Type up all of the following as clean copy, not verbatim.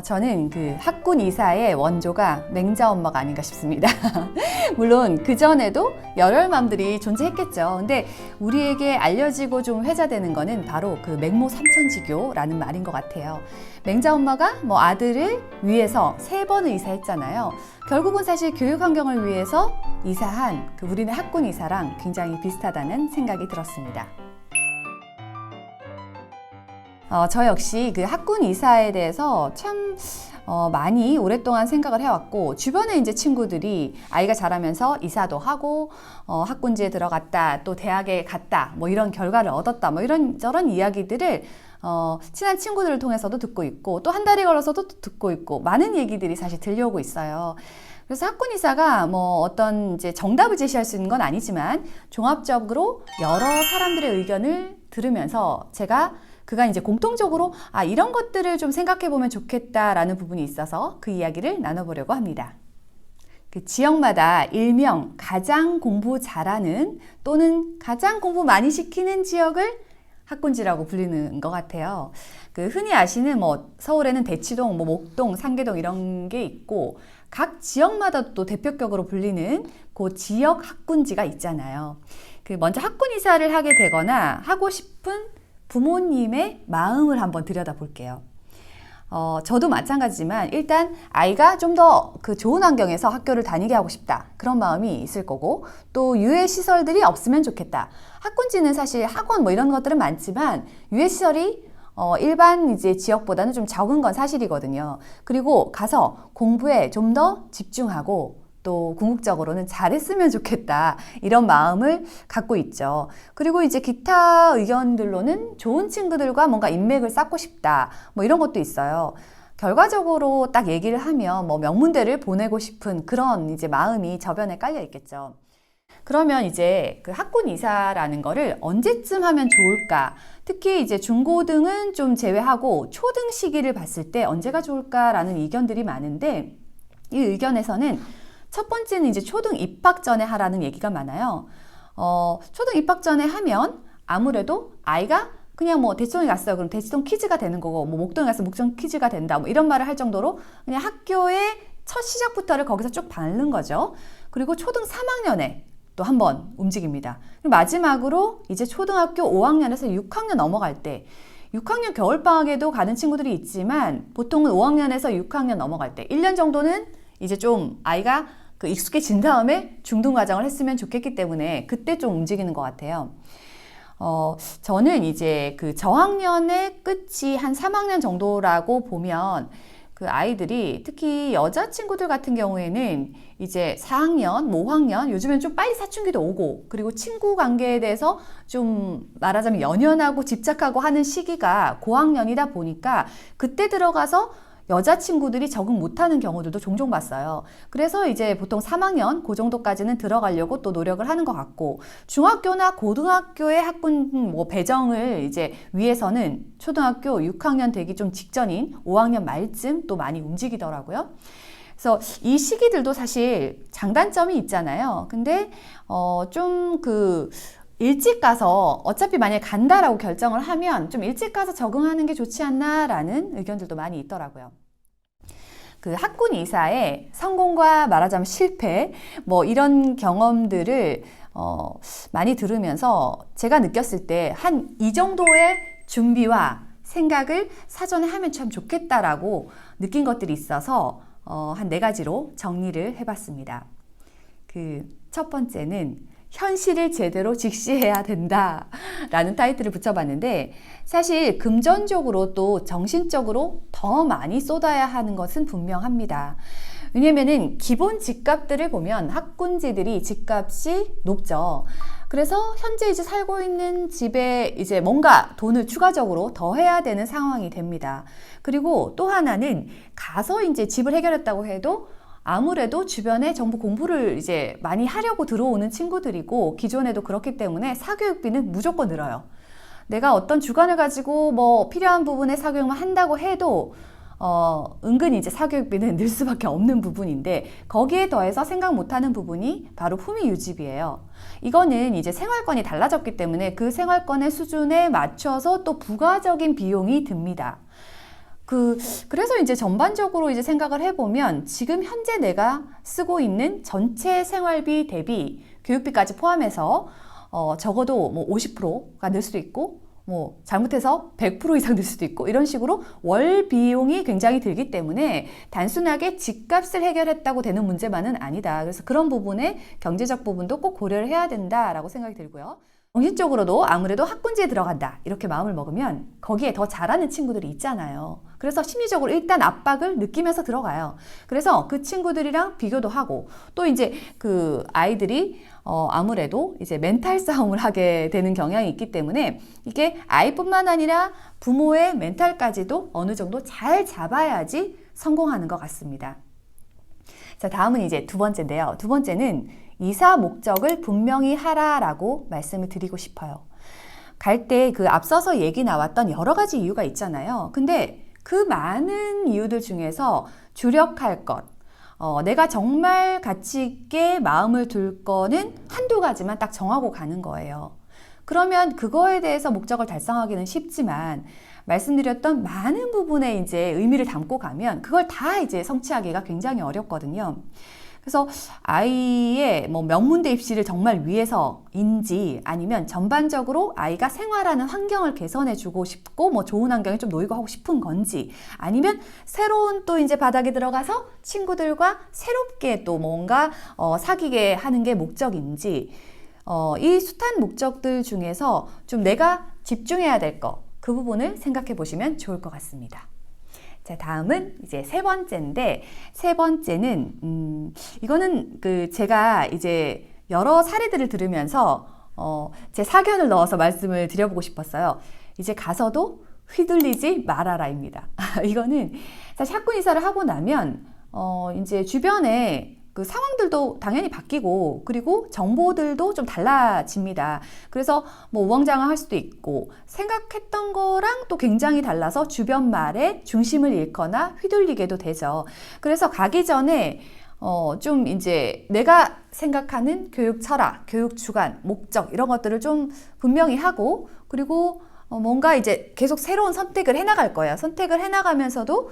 저는 그 학군 이사의 원조가 맹자 엄마가 아닌가 싶습니다. 물론 그전에도 열혈맘들이 존재했겠죠. 근데 우리에게 알려지고 좀 회자되는 거는 바로 그 맹모 삼천지교라는 말인 것 같아요. 맹자 엄마가 아들을 위해서 3번을 이사했잖아요. 결국은 사실 교육 환경을 위해서 이사한 그 우리네 학군 이사랑 굉장히 비슷하다는 생각이 들었습니다. 저 역시 그 학군 이사에 대해서 참 많이 오랫동안 생각을 해왔고, 주변에 이제 친구들이 아이가 자라면서 이사도 하고 학군지에 들어갔다, 또 대학에 갔다, 이런 결과를 얻었다, 이런저런 이야기들을 친한 친구들을 통해서도 듣고 있고, 또 한 달이 걸어서도 듣고 있고, 많은 얘기들이 사실 들려오고 있어요. 그래서 학군 이사가 어떤 이제 정답을 제시할 수 있는 건 아니지만, 종합적으로 여러 사람들의 의견을 들으면서 그가 이제 공통적으로 이런 것들을 좀 생각해 보면 좋겠다라는 부분이 있어서 그 이야기를 나눠보려고 합니다. 그 지역마다 일명 가장 공부 잘하는 또는 가장 공부 많이 시키는 지역을 학군지라고 불리는 것 같아요. 그 흔히 아시는 서울에는 대치동, 목동, 상계동 이런 게 있고, 각 지역마다 또 대표격으로 불리는 그 지역 학군지가 있잖아요. 그 먼저 학군 이사를 하게 되거나 하고 싶은 부모님의 마음을 한번 들여다볼게요. 저도 마찬가지지만 일단 아이가 좀 더 그 좋은 환경에서 학교를 다니게 하고 싶다, 그런 마음이 있을 거고, 또 유해시설들이 없으면 좋겠다. 학군지는 사실 학원 이런 것들은 많지만 유해시설이 일반 이제 지역보다는 좀 적은 건 사실이거든요. 그리고 가서 공부에 좀 더 집중하고, 또 궁극적으로는 잘했으면 좋겠다, 이런 마음을 갖고 있죠. 그리고 이제 기타 의견들로는 좋은 친구들과 뭔가 인맥을 쌓고 싶다, 이런 것도 있어요. 결과적으로 딱 얘기를 하면 명문대를 보내고 싶은 그런 이제 마음이 저변에 깔려 있겠죠. 그러면 이제 그 학군 이사라는 거를 언제쯤 하면 좋을까? 특히 이제 중고등은 좀 제외하고 초등 시기를 봤을 때 언제가 좋을까라는 의견들이 많은데, 이 의견에서는 첫 번째는 이제 초등 입학 전에 하라는 얘기가 많아요. 초등 입학 전에 하면 아무래도 아이가 그냥 대치동에 갔어요. 그럼 대치동 키즈가 되는 거고, 목동에 가서 목동 키즈가 된다, 이런 말을 할 정도로 그냥 학교의 첫 시작부터를 거기서 쭉 밟는 거죠. 그리고 초등 3학년에 또 한 번 움직입니다. 마지막으로 이제 초등학교 5학년에서 6학년 넘어갈 때, 6학년 겨울방학에도 가는 친구들이 있지만 보통은 5학년에서 6학년 넘어갈 때 1년 정도는 이제 좀 아이가 익숙해진 다음에 중등과정을 했으면 좋겠기 때문에 그때 좀 움직이는 것 같아요. 저는 이제 그 저학년의 끝이 한 3학년 정도라고 보면, 그 아이들이 특히 여자친구들 같은 경우에는 이제 4학년, 5학년, 요즘엔 좀 빨리 사춘기도 오고, 그리고 친구 관계에 대해서 좀 말하자면 연연하고 집착하고 하는 시기가 고학년이다 보니까 그때 들어가서 여자친구들이 적응 못하는 경우들도 종종 봤어요. 그래서 이제 보통 3학년 그 정도까지는 들어가려고 또 노력을 하는 것 같고, 중학교나 고등학교의 학군 배정을 이제 위해서는 초등학교 6학년 되기 좀 직전인 5학년 말쯤 또 많이 움직이더라고요. 그래서 이 시기들도 사실 장단점이 있잖아요. 근데 좀 일찍 가서, 어차피 만약에 간다라고 결정을 하면 좀 일찍 가서 적응하는 게 좋지 않나라는 의견들도 많이 있더라고요. 그 학군 이사의 성공과 말하자면 실패, 이런 경험들을 많이 들으면서 제가 느꼈을 때 한 이 정도의 준비와 생각을 사전에 하면 참 좋겠다라고 느낀 것들이 있어서 한 4가지로 정리를 해봤습니다. 그 첫 번째는 현실을 제대로 직시해야 된다 라는 타이틀을 붙여봤는데, 사실 금전적으로 또 정신적으로 더 많이 쏟아야 하는 것은 분명합니다. 왜냐면은 기본 집값들을 보면 학군지들이 집값이 높죠. 그래서 현재 이제 살고 있는 집에 이제 뭔가 돈을 추가적으로 더 해야 되는 상황이 됩니다. 그리고 또 하나는 가서 이제 집을 해결했다고 해도 아무래도 주변에 전부 공부를 이제 많이 하려고 들어오는 친구들이고, 기존에도 그렇기 때문에 사교육비는 무조건 늘어요. 내가 어떤 주관을 가지고 필요한 부분에 사교육만 한다고 해도 은근히 이제 사교육비는 늘 수밖에 없는 부분인데, 거기에 더해서 생각 못하는 부분이 바로 품위 유지비예요. 이거는 이제 생활권이 달라졌기 때문에 그 생활권의 수준에 맞춰서 또 부가적인 비용이 듭니다. 그래서 이제 전반적으로 이제 생각을 해보면 지금 현재 내가 쓰고 있는 전체 생활비 대비 교육비까지 포함해서 적어도 뭐 50%가 늘 수도 있고 뭐 잘못해서 100% 이상 들 수도 있고 이런 식으로 월 비용이 굉장히 들기 때문에 단순하게 집값을 해결했다고 되는 문제만은 아니다. 그래서 그런 부분에 경제적 부분도 꼭 고려를 해야 된다라고 생각이 들고요. 정신적으로도 아무래도 학군지에 들어간다 이렇게 마음을 먹으면 거기에 더 잘하는 친구들이 있잖아요. 그래서 심리적으로 일단 압박을 느끼면서 들어가요. 그래서 그 친구들이랑 비교도 하고 또 이제 그 아이들이 아무래도 이제 멘탈 싸움을 하게 되는 경향이 있기 때문에 이게 아이뿐만 아니라 부모의 멘탈까지도 어느 정도 잘 잡아야지 성공하는 것 같습니다. 자, 다음은 이제 두 번째인데요. 두 번째는 이사 목적을 분명히 하라라고 말씀을 드리고 싶어요. 갈 때 그 앞서서 얘기 나왔던 여러 가지 이유가 있잖아요. 근데 그 많은 이유들 중에서 주력할 것, 내가 정말 가치 있게 마음을 둘 거는 한두 가지만 딱 정하고 가는 거예요. 그러면 그거에 대해서 목적을 달성하기는 쉽지만 말씀드렸던 많은 부분에 이제 의미를 담고 가면 그걸 다 이제 성취하기가 굉장히 어렵거든요. 그래서 아이의 뭐 명문대 입시를 정말 위해서인지 아니면 전반적으로 아이가 생활하는 환경을 개선해 주고 싶고 뭐 좋은 환경에 좀 놓이고 하고 싶은 건지 아니면 새로운 또 이제 바닥에 들어가서 친구들과 새롭게 또 뭔가 사귀게 하는 게 목적인지 이 숱한 목적들 중에서 좀 내가 집중해야 될 거 그 부분을 생각해 보시면 좋을 것 같습니다. 자, 다음은 이제 세 번째인데, 세 번째는, 이거는 제가 이제 여러 사례들을 들으면서, 제 사견을 넣어서 말씀을 드려보고 싶었어요. 이제 가서도 휘둘리지 말아라입니다. 이거는 사실 학군 이사를 하고 나면, 이제 주변에 그 상황들도 당연히 바뀌고 그리고 정보들도 좀 달라집니다. 그래서 뭐 우왕좌왕할 수도 있고 생각했던 거랑 또 굉장히 달라서 주변 말에 중심을 잃거나 휘둘리게도 되죠. 그래서 가기 전에 좀 이제 내가 생각하는 교육 철학, 교육 주관, 목적 이런 것들을 좀 분명히 하고 그리고 뭔가 이제 계속 새로운 선택을 해나갈 거예요. 선택을 해나가면서도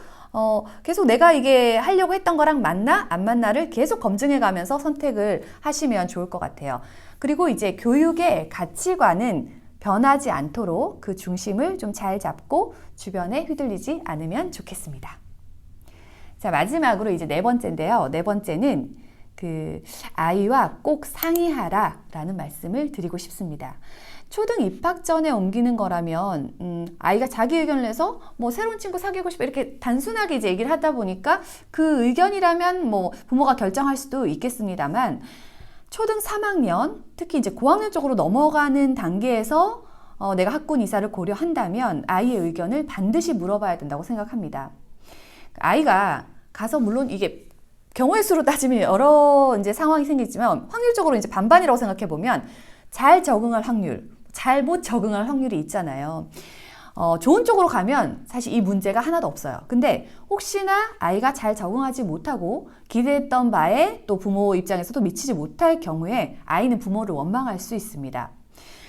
계속 내가 이게 하려고 했던 거랑 맞나 안 맞나를 계속 검증해 가면서 선택을 하시면 좋을 것 같아요. 그리고 이제 교육의 가치관은 변하지 않도록 그 중심을 좀 잘 잡고 주변에 휘둘리지 않으면 좋겠습니다. 자, 마지막으로 이제 네 번째인데요. 네 번째는 아이와 꼭 상의하라 라는 말씀을 드리고 싶습니다. 초등 입학 전에 옮기는 거라면 아이가 자기 의견을 내서 뭐 새로운 친구 사귀고 싶어 이렇게 단순하게 이제 얘기를 하다 보니까 그 의견이라면 뭐 부모가 결정할 수도 있겠습니다만 초등 3학년 특히 이제 고학년 쪽으로 넘어가는 단계에서 내가 학군 이사를 고려한다면 아이의 의견을 반드시 물어봐야 된다고 생각합니다. 아이가 가서 물론 이게 경우의 수로 따지면 여러 이제 상황이 생기지만 확률적으로 이제 반반이라고 생각해 보면 잘 적응할 확률, 잘 못 적응할 확률이 있잖아요. 좋은 쪽으로 가면 사실 이 문제가 하나도 없어요. 근데 혹시나 아이가 잘 적응하지 못하고 기대했던 바에 또 부모 입장에서도 미치지 못할 경우에 아이는 부모를 원망할 수 있습니다.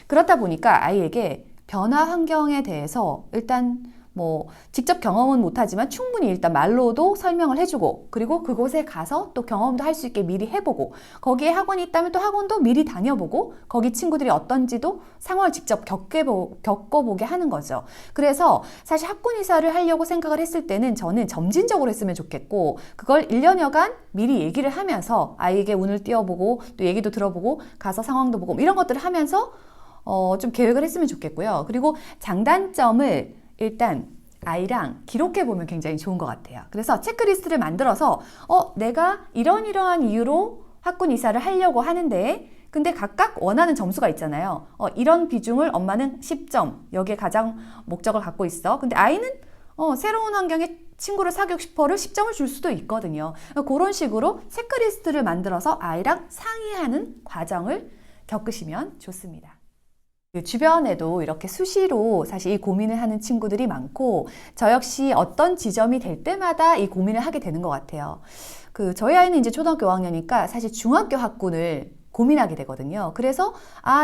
그렇다 보니까 아이에게 변화 환경에 대해서 일단 뭐 직접 경험은 못하지만 충분히 일단 말로도 설명을 해주고 그리고 그곳에 가서 또 경험도 할 수 있게 미리 해보고 거기에 학원이 있다면 또 학원도 미리 다녀보고 거기 친구들이 어떤지도 상황을 직접 겪어보게 하는 거죠. 그래서 사실 학군 이사를 하려고 생각을 했을 때는 저는 점진적으로 했으면 좋겠고 그걸 1년여간 미리 얘기를 하면서 아이에게 운을 띄워보고 또 얘기도 들어보고 가서 상황도 보고 이런 것들을 하면서 좀 계획을 했으면 좋겠고요. 그리고 장단점을 일단 아이랑 기록해보면 굉장히 좋은 것 같아요. 그래서 체크리스트를 만들어서 내가 이러한 이유로 학군 이사를 하려고 하는데 근데 각각 원하는 점수가 있잖아요. 이런 비중을 엄마는 10점 여기에 가장 목적을 갖고 있어. 근데 아이는 새로운 환경에 친구를 사귀고 싶어를 10점을 줄 수도 있거든요. 그런 식으로 체크리스트를 만들어서 아이랑 상의하는 과정을 겪으시면 좋습니다. 주변에도 이렇게 수시로 사실 이 고민을 하는 친구들이 많고 저 역시 어떤 지점이 될 때마다 이 고민을 하게 되는 것 같아요. 저희 아이는 이제 초등학교 5학년이니까 사실 중학교 학군을 고민하게 되거든요. 그래서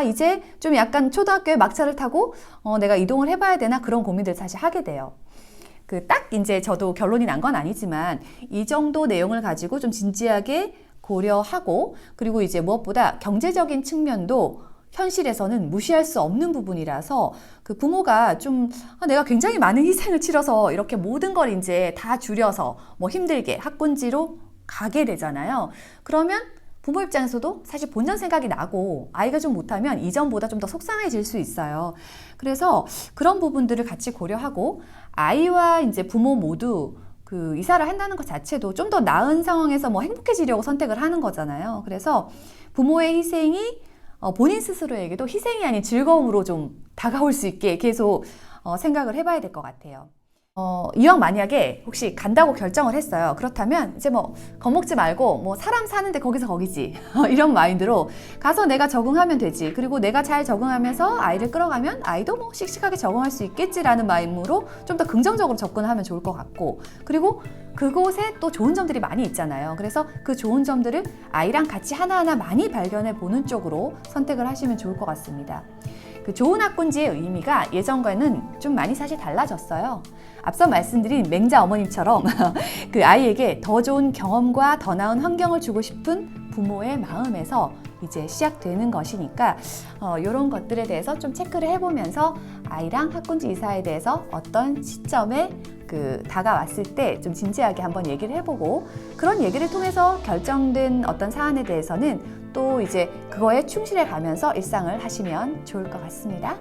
이제 좀 약간 초등학교에 막차를 타고 내가 이동을 해봐야 되나 그런 고민들을 사실 하게 돼요. 딱 이제 저도 결론이 난 건 아니지만 이 정도 내용을 가지고 좀 진지하게 고려하고, 그리고 이제 무엇보다 경제적인 측면도 현실에서는 무시할 수 없는 부분이라서 그 부모가 좀 내가 굉장히 많은 희생을 치러서 이렇게 모든 걸 이제 다 줄여서 뭐 힘들게 학군지로 가게 되잖아요. 그러면 부모 입장에서도 사실 본전 생각이 나고 아이가 좀 못하면 이전보다 좀 더 속상해질 수 있어요. 그래서 그런 부분들을 같이 고려하고 아이와 이제 부모 모두 그 이사를 한다는 것 자체도 좀 더 나은 상황에서 뭐 행복해지려고 선택을 하는 거잖아요. 그래서 부모의 희생이 본인 스스로에게도 희생이 아닌 즐거움으로 좀 다가올 수 있게 계속 생각을 해봐야 될 것 같아요. 이왕 만약에 혹시 간다고 결정을 했어요. 그렇다면 이제 뭐 겁먹지 말고 뭐 사람 사는데 거기서 거기지 이런 마인드로 가서 내가 적응하면 되지. 그리고 내가 잘 적응하면서 아이를 끌어가면 아이도 뭐 씩씩하게 적응할 수 있겠지라는 마음으로 좀 더 긍정적으로 접근하면 좋을 것 같고, 그리고 그곳에 또 좋은 점들이 많이 있잖아요. 그래서 그 좋은 점들을 아이랑 같이 하나하나 많이 발견해 보는 쪽으로 선택을 하시면 좋을 것 같습니다. 그 좋은 학군지의 의미가 예전과는 좀 많이 사실 달라졌어요. 앞서 말씀드린 맹자 어머님처럼 그 아이에게 더 좋은 경험과 더 나은 환경을 주고 싶은 부모의 마음에서 이제 시작되는 것이니까 이런 것들에 대해서 좀 체크를 해보면서 아이랑 학군지 이사에 대해서 어떤 시점에 다가왔을 때 좀 진지하게 한번 얘기를 해보고, 그런 얘기를 통해서 결정된 어떤 사안에 대해서는 또 이제 그거에 충실해 가면서 일상을 하시면 좋을 것 같습니다.